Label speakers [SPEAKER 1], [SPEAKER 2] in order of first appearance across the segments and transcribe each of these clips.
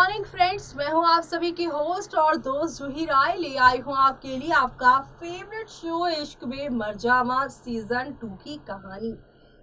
[SPEAKER 1] Morning friends, मैं हूं आप सभी की होस्ट और दोस्त जूही राय। ले आई हूं आपके लिए आपका फेवरेट शो इश्क में मरजावा सीजन 2 की कहानी।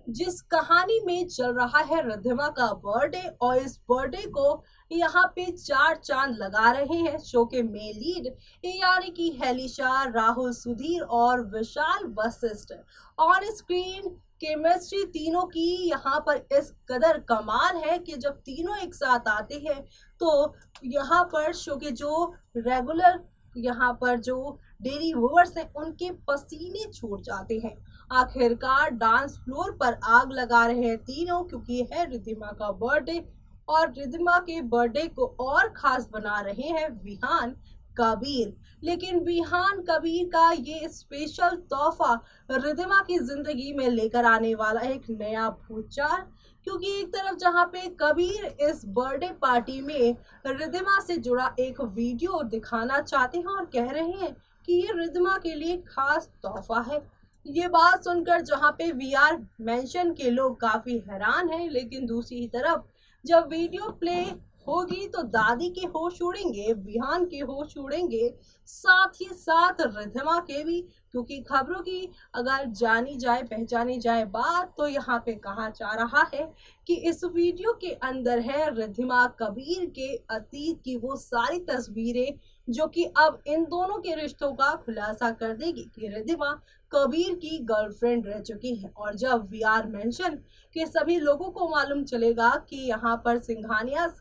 [SPEAKER 1] जिस कहानी में चल रहा है रिद्धिमा का बर्थडे और इस बर्थडे को यहाँ पे 4 चांद लगा रहे हैं शो के मेन लीड यानी कि हेलिशा, राहुल सुधीर और विशाल वशिष्ठ। ऑन स्क्रीन केमिस्ट्री तीनों की यहाँ पर इस कदर कमाल है कि जब तीनों एक साथ आते हैं तो यहाँ पर शो के जो रेगुलर यहाँ पर जो डेली व्यूअर्स हैं उनके पसीने छूट जाते हैं। आखिरकार डांस फ्लोर पर आग लगा रहे हैं तीनों, क्योंकि है रिद्धिमा का बर्थडे और रिद्धिमा के बर्थडे को और खास बना रहे हैं विहान कबीर। लेकिन विहान कबीर का ये स्पेशल तोहफा रिद्धिमा की जिंदगी में लेकर आने वाला है एक नया भूचाल, क्योंकि एक तरफ जहां पे कबीर इस बर्थडे पार्टी में रिद्धिमा से जुड़ा एक वीडियो दिखाना चाहते हैं और कह रहे हैं कि ये रिद्धिमा के लिए खास तोहफा है। ये बात सुनकर जहां पे वीआर मेंशन के लोग काफी हैरान हैं, लेकिन दूसरी तरफ जब वीडियो प्ले होगी तो दादी के होश उड़ेंगे, विहान के होश उड़ेंगे, साथ ही साथ रिद्धिमा के भी, क्योंकि खबरों की अगर जानी जाए पहचानी जाए बात तो यहाँ पे कहा जा रहा है कि इस वीडियो के अंदर है रिद्धिमा कबीर के अतीत की वो सारी तस्वीरें जो कि अब इन दोनों के रिश्तों का खुलासा कर देगी कि रिद्धिमा कबीर की गर्लफ्रेंड रह चुकी है। और जब वी आर मेंशन के सभी लोगों को मालूम चलेगा कि यहाँ पर सिंघानिया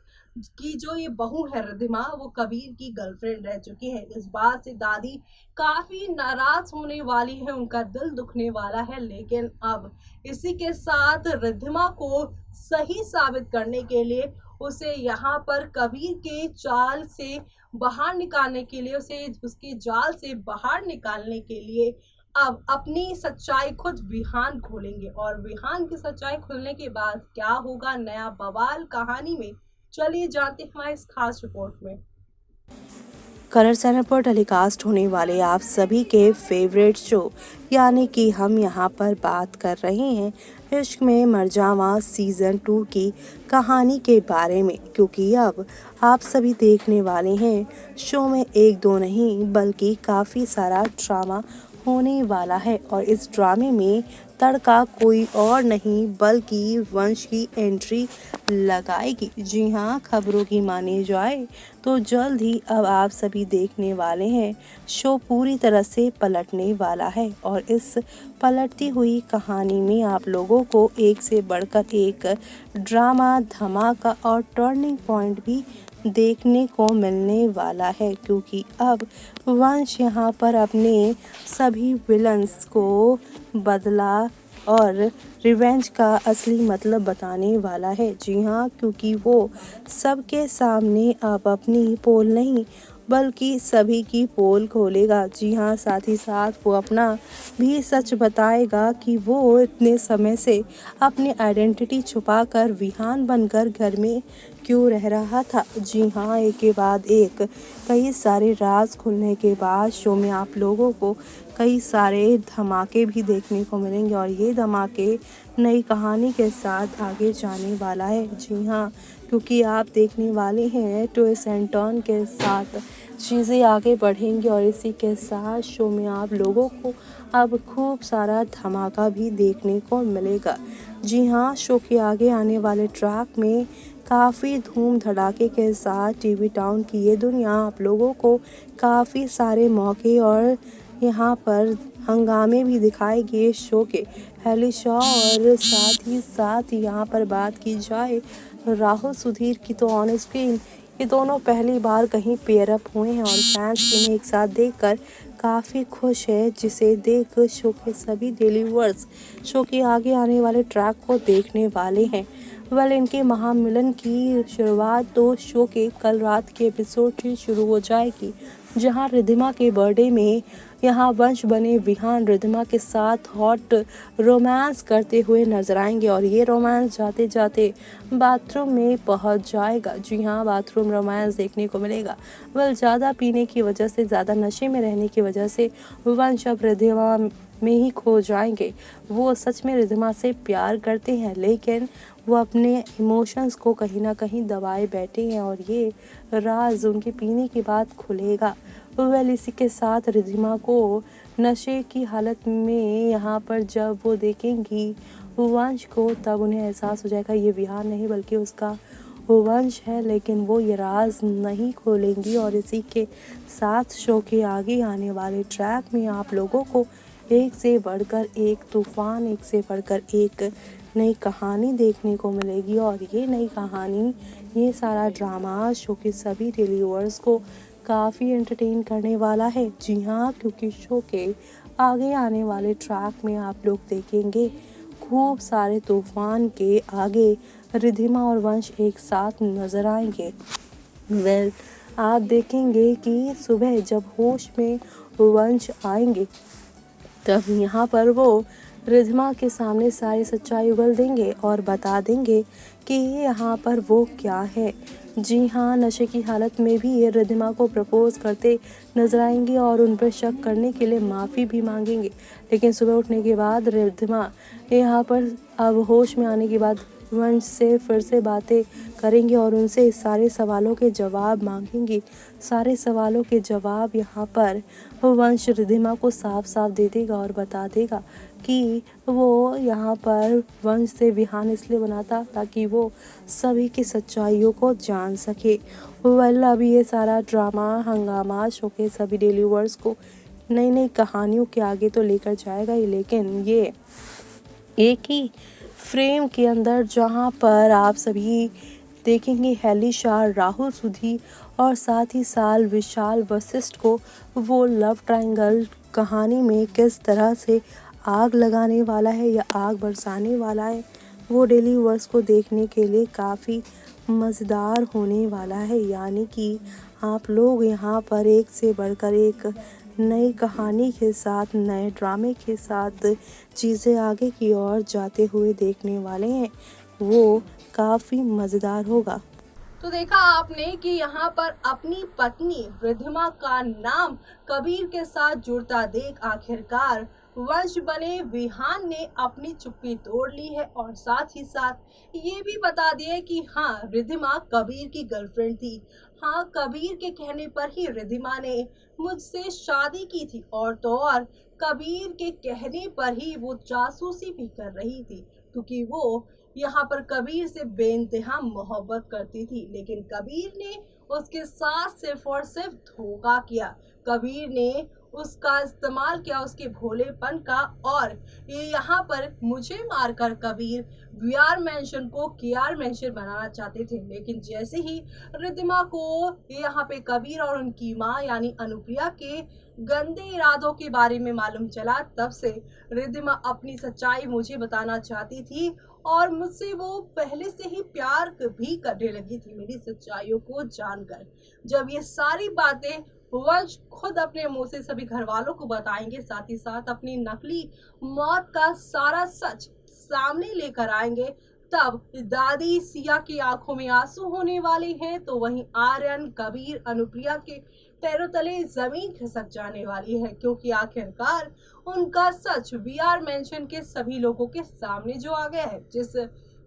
[SPEAKER 1] की जो ये बहू है रिद्धिमा वो कबीर की गर्लफ्रेंड रह चुकी है, इस बात से दादी काफी नाराज होने वाली है, उनका दिल दुखने वाला है। लेकिन अब इसी के साथ रिद्धिमा को सही साबित करने के लिए उसे यहाँ पर कबीर के चाल से बाहर निकालने के लिए, उसे उसके जाल से बाहर निकालने के लिए अब अपनी सच्चाई खुद विहान खोलेंगे। और विहान की सच्चाई खुलने के बाद क्या होगा नया बवाल कहानी में, चलिए जानते हैं इस खास रिपोर्ट में।
[SPEAKER 2] कलर चैनल पर टेलीकास्ट होने वाले आप सभी के फेवरेट शो यानी कि हम यहाँ पर बात कर रहे हैं इश्क में मरजावा सीज़न 2 की कहानी के बारे में, क्योंकि अब आप सभी देखने वाले हैं शो में एक दो नहीं बल्कि काफ़ी सारा ड्रामा होने वाला है। और इस ड्रामे में तड़का कोई और नहीं बल्कि वंश की एंट्री लगाएगी। जी हाँ, खबरों की मानी जाए तो जल्द ही अब आप सभी देखने वाले हैं शो पूरी तरह से पलटने वाला है। और इस पलटती हुई कहानी में आप लोगों को एक से बढ़कर एक ड्रामा, धमाका और टर्निंग पॉइंट भी देखने को मिलने वाला है, क्योंकि अब वंश यहाँ पर अपने सभी विलन्स को बदला और रिवेंज का असली मतलब बताने वाला है। जी हाँ, क्योंकि वो सबके सामने अब अपनी पोल नहीं बल्कि सभी की पोल खोलेगा। जी हाँ, साथ ही साथ वो अपना भी सच बताएगा कि वो इतने समय से अपनी आइडेंटिटी छुपाकर विहान बनकर घर में क्यों रह रहा था। जी हाँ, एक के बाद एक कई सारे राज खुलने के बाद शो में आप लोगों को कई सारे धमाके भी देखने को मिलेंगे और ये धमाके नई कहानी के साथ आगे जाने वाला है। जी हाँ, क्योंकि आप देखने वाले हैं ट्विस्ट एंड टर्न के साथ चीज़ें आगे बढ़ेंगी और इसी के साथ शो में आप लोगों को अब खूब सारा धमाका भी देखने को मिलेगा। जी हाँ, शो के आगे आने वाले ट्रैक में काफ़ी धूम धड़ाके के साथ टीवी टाउन की ये दुनिया आप लोगों को काफ़ी सारे मौके और यहाँ पर हंगामे भी दिखाएगी इस शो के। हेलिशा और साथ ही साथ यहाँ पर बात की जाए राहुल सुधीर की तो ऑन स्क्रीन ये दोनों पहली बार कहीं पेयर अप हुए हैं और फैंस इन्हें एक साथ देखकर काफ़ी खुश है, जिसे देख शो के सभी डेली व्यूअर्स शो के आगे आने वाले ट्रैक को देखने वाले हैं। इनके महामिलन की शुरुआत तो शो के कल रात के एपिसोड से शुरू हो जाएगी, जहां रिद्धिमा के बर्थडे में यहाँ वंश बने विहान रिद्धिमा के साथ हॉट रोमांस करते हुए नजर आएंगे और ये रोमांस जाते जाते बाथरूम में पहुंच जाएगा। जी हाँ, बाथरूम रोमांस देखने को मिलेगा। ज़्यादा पीने की वजह से, ज़्यादा नशे में रहने की वजह से वंश अब रिद्धिमा में ही खो जाएंगे। वो सच में रिद्धिमा से प्यार करते हैं, लेकिन वो अपने इमोशंस को कहीं ना कहीं दबाए बैठे हैं और ये राज उनके पीने के बाद खुलेगा। वेल, इसी के साथ रिद्धिमा को नशे की हालत में यहाँ पर जब वो देखेंगी वंश को, तब उन्हें एहसास हो जाएगा ये विहान नहीं बल्कि उसका वंश है, लेकिन वो ये राज नहीं खोलेंगी। और इसी के साथ शो के आगे आने वाले ट्रैक में आप लोगों को एक से बढ़कर एक तूफान, एक से बढ़कर एक नई कहानी देखने को मिलेगी। और ये नई कहानी, ये सारा ड्रामा शो के सभी डेली व्यूअर्स को काफ़ी एंटरटेन करने वाला है। जी हाँ, क्योंकि शो के आगे आने वाले ट्रैक में आप लोग देखेंगे खूब सारे तूफान के आगे रिद्धिमा और वंश एक साथ नजर आएंगे। वेल, आप देखेंगे कि सुबह जब होश में वंश आएंगे तब यहाँ पर वो रिद्धिमा के सामने सारी सच्चाई उगल देंगे और बता देंगे कि यहाँ पर वो क्या है। जी हाँ, नशे की हालत में भी ये रिद्धिमा को प्रपोज करते नजर आएंगे और उन पर शक करने के लिए माफ़ी भी मांगेंगे। लेकिन सुबह उठने के बाद रिद्धिमा यहाँ पर अब होश में आने के बाद वंश से फिर से बातें करेंगे और उनसे सारे सवालों के जवाब मांगेंगी। सारे सवालों के जवाब यहाँ पर वंश रिद्धिमा को साफ साफ दे देगा और बता देगा कि वो यहाँ पर वंश से विहान इसलिए बनाता ताकि वो सभी की सच्चाइयों को जान सके। वेल, अभी ये सारा ड्रामा हंगामा शो के सभी डेली व्यूअर्स को नई नई कहानियों के आगे तो लेकर जाएगा ही, लेकिन ये एक ही फ्रेम के अंदर जहां पर आप सभी देखेंगे हेलिशा, राहुल सुधी और साथ ही साथ विशाल वशिष्ठ को वो लव ट्रायंगल कहानी में किस तरह से आग लगाने वाला है या आग बरसाने वाला है, वो डेली व्यूअर्स को देखने के लिए काफ़ी मज़ेदार होने वाला है। यानी कि आप लोग यहाँ पर एक से बढ़कर एक नई कहानी के साथ, नए ड्रामे के साथ चीज़ें आगे की ओर जाते हुए देखने वाले हैं। वो काफ़ी मज़ेदार होगा।
[SPEAKER 1] तो देखा आपने कि यहाँ पर अपनी पत्नी रिद्धिमा का नाम कबीर के साथ जुड़ता देख आखिरकार वंश बने विहान ने अपनी चुप्पी तोड़ ली है और साथ ही साथ ये भी बता दिया कि हाँ, रिद्धिमा कबीर की गर्लफ्रेंड थी। हाँ, कबीर के कहने पर ही रिद्धिमा ने मुझसे शादी की थी और तो और कबीर के कहने पर ही वो जासूसी भी कर रही थी, क्योंकि वो यहाँ पर कबीर से बेइंतहा मोहब्बत करती थी। लेकिन कबीर ने उसके साथ सिर्फ और सिर्फ धोखा किया। कबीर ने उसका इस्तेमाल किया, उसके भोलेपन का, और ये यहाँ पर मुझे मारकर कबीर वीआर मेंशन को केआर मेंशन बनाना चाहते थे। लेकिन जैसे ही रिद्धिमा को यहाँ पे कबीर और उनकी माँ यानी अनुप्रिया के गंदे इरादों के बारे में मालूम चला, तब से रिद्धिमा अपनी सच्चाई मुझे बताना चाहती थी और मुझसे वो पहले से ही प्यार भी करने लगी थी मेरी सच्चाइयों को जानकर। जब ये सारी बातें वंश खुद अपने मुंह से सभी घर वालों को बताएंगे, साथ ही साथ अपनी नकली मौत का सारा सच सामने लेकर आएंगे, तब दादी सिया की आंखों में आंसू होने वाले हैं, तो वहीं आर्यन, कबीर, अनुप्रिया के पैरों तले जमीन खिसक जाने वाली है, क्योंकि आखिरकार उनका सच वीआर मेंशन के सभी लोगों के सामने जो आ गया है। जिस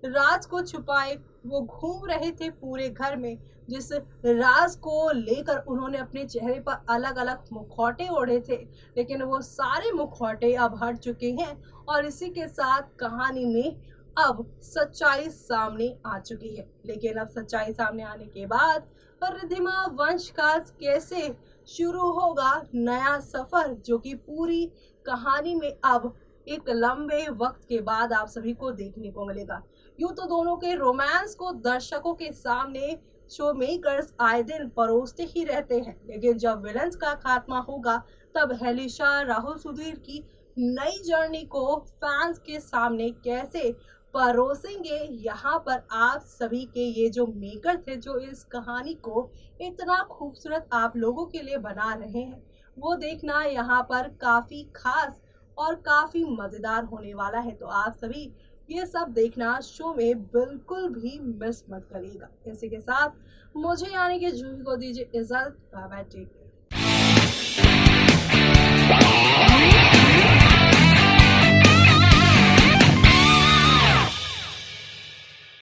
[SPEAKER 1] राज को छुपाए वो घूम रहे थे पूरे घर में, जिस राज को लेकर उन्होंने अपने चेहरे पर अलग अलग मुखौटे ओढ़े थे, लेकिन वो सारे मुखौटे अब हट चुके हैं और इसी के साथ कहानी में अब सच्चाई सामने आ चुकी है। लेकिन अब सच्चाई सामने आने के बाद रिद्धिमा वंश का कैसे शुरू होगा नया सफर, जो कि पूरी कहानी में अब एक लंबे वक्त के बाद आप सभी को देखने को मिलेगा। यूं तो दोनों के रोमांस को दर्शकों के सामने शो मेकर्स आए दिन परोसते ही रहते हैं, लेकिन जब विलन्स का खात्मा होगा तब हेलिशा, राहुल सुधीर की नई जर्नी को फैंस के सामने कैसे परोसेंगे, यहाँ पर आप सभी के ये जो मेकर थे जो इस कहानी को इतना खूबसूरत आप लोगों के लिए बना रहे हैं, वो देखना यहाँ पर काफ़ी खास और काफ़ी मज़ेदार होने वाला है। तो आप सभी ये सब देखना शो में बिल्कुल भी मिस मत करिएगा। इसी के साथ मुझे यानी कि जूही को दीजिए इजाज़त। Bye bye, take care.